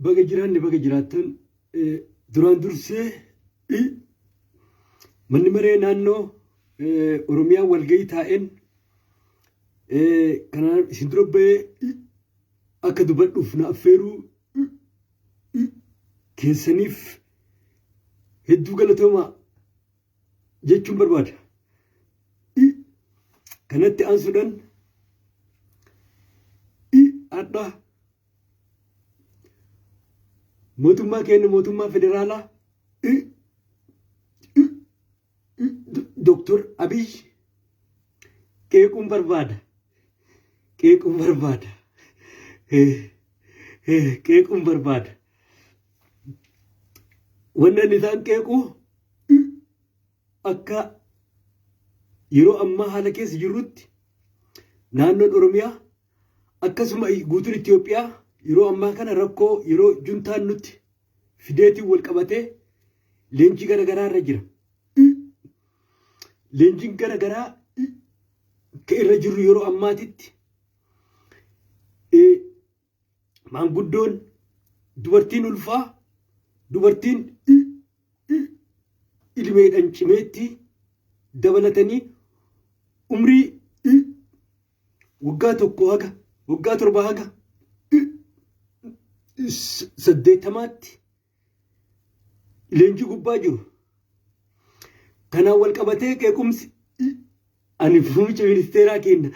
baga jiran baga jiratan duran durse manni maree naannoo Oromiyaa walgahii taa'een kanaan isin dura bahee akka dubbadhuuf na affeeruu keessaniif hedduu galatoomaa jechuun barbaada. Kanatti aansuudhaan adda mootummaa keenya mootummaa federaalaa Dr. Abiy qeequun barbaada. Qeequun barbaada. Qeequun barbaada. Wannan isaan qeequu akka yeroo ammaa haala keessa jirrutti naannoon Oromiyaa akkasuma guutuun Itoophiyaa yeroo ammaa kana rakkoo yeroo juntaan nutti fideetiin wal qabatee leenjii garaagaraa irra jira. Leenjiin garaagaraa ka irra jirru yeroo ammaatitti maanguddoon dubartiin ulfaa dubartiin ilmeedhaan cimeetti dabalatanii umrii waggaa tokko haga waggaa torba haga 80 leenjii gubbaa jiru. Kanaan wal qabatee qeequmsi ani muummicha ministeeraa keenya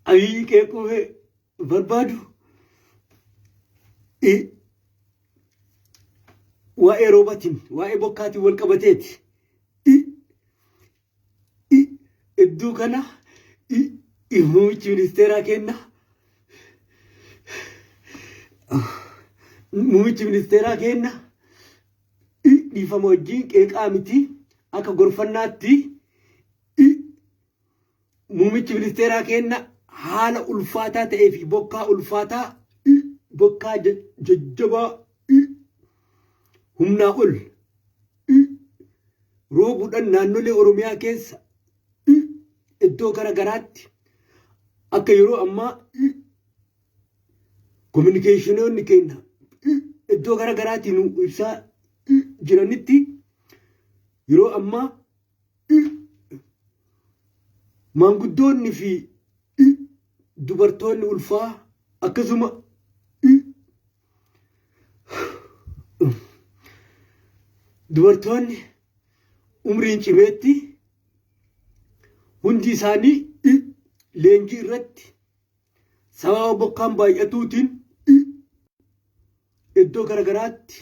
Abiy qeequu barbaadu waa'ee roobaatiin waa'ee bokkaatiin wal qabateeti. Iddoo kana muummichi ministeeraa keenya dhiifama wajjin qeeqaa miti akka gorfannaatti muummichi ministeeraa keenya haala ulfaataa ta'ee fi bokkaa ulfaataa bokkaa jajjabaa humnaa ol roobuudhaan naannolee Oromiyaa keessa iddoo garaagaraatti akka yeroo ammaa kominikeeshinoonni keenya iddoo garaagaraatti nu ibsaa jiranitti yeroo ammaa maanguddoonni fi dubartoonni ulfaa akkasuma dubartoonni umriin cimeetti hundi isaanii leenjii irratti sababa bokkaan baay'atuutiin iddoo garaagaraatti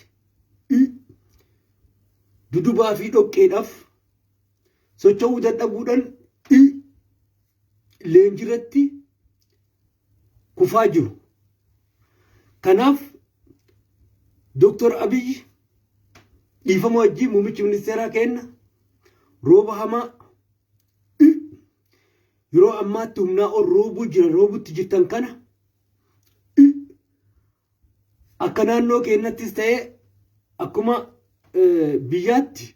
dudubaa fi dhoqqeedhaaf socho'uu dadhabuudhaan leenjii irratti kufaa jiru. Kanaaf Dr. Abiy dhiifama wajjin muummichi ministeeraa keenya rooba hamaa yeroo ammaatti humnaa ol roobuu jira roobutti jirtan kana akka naannoo keenyattis ta'ee akkuma biyyaatti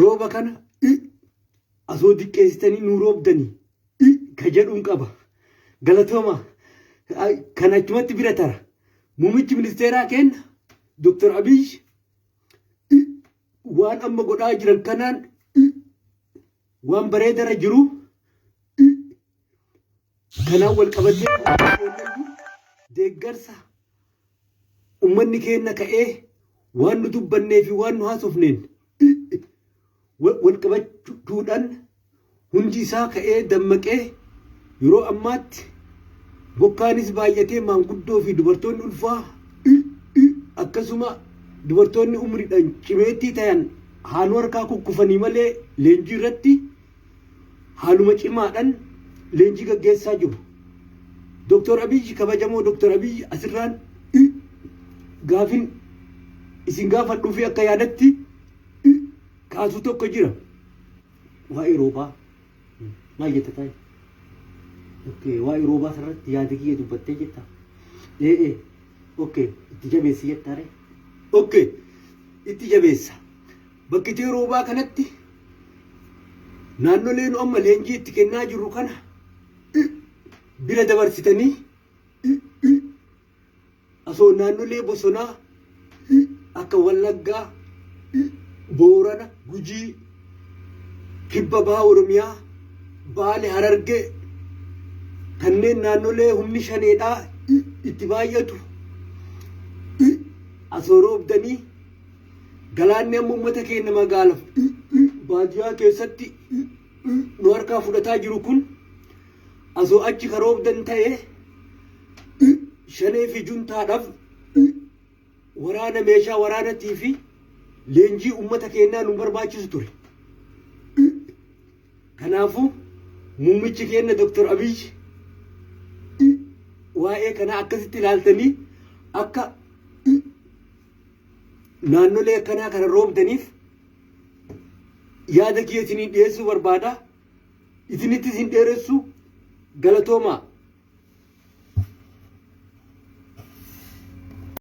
rooba kana asoo diqqeessitanii nu roobdanii ka jedhuun qaba. Galatooma kan achumatti bira tara muummichi ministeeraa keenya Dr. Abiy waan amma godhaa jiran kanaan waan bareedara jiru kanaan wal qabatee deeggarsa ummanni keenya ka'ee waan nu dubbannee fi waan nu haasofneen wal qabachuudhaan hundi isaa ka'ee dammaqee yeroo ammaatti bokkaanis baay'atee maanguddoo fi dubartoonni ulfaa akkasuma dubartoonni umriidhaan cimeetti ta'an haaluma harkaa kukkufanii malee leenjii irratti haaluma cimaadhaan leenjii gaggeessaa jiru. Dr. Abiy kabajamoo Dr. Abiy asirraan gaafin isin gaafadhuu fi akka yaadatti kaasuu tokko jira. Waa'ee roobaa maal jetta taa'e? Waa'ee roobaa sarratti yaada kiyya dubbattee jetta? Itti jabeessi jettaare? Itti jabeessa. Bakki itti roobaa kanatti naannoleen amma leenjii itti kennaa jirru kana bira dabarsitanii asoo naannolee bosonaa akka Wallaggaa, Boorana, Gujii, Kibba Bahaa Oromiyaa, Baale, Harargee kanneen naannolee humni shaneedhaa itti baay'atu asoo roobdanii galaanni amma uummata keenya magaalaaf baadiyyaa keessatti nu harkaa fudhataa jiru kun asoo achi ka roobdan ta'e shanee fi juntaadhaaf waraana meeshaa waraanatii fi leenjii uummata keenyaa nu barbaachisu ture. Kanaafuu muummichi keenya Dr. Abiy waa'ee kana akkasitti ilaaltanii akka naannolee akkanaa kana roobdaniif yaada kiyya isinii dhiyeessuu barbaada. Isinittis hin dheeressu. Galatoomaa.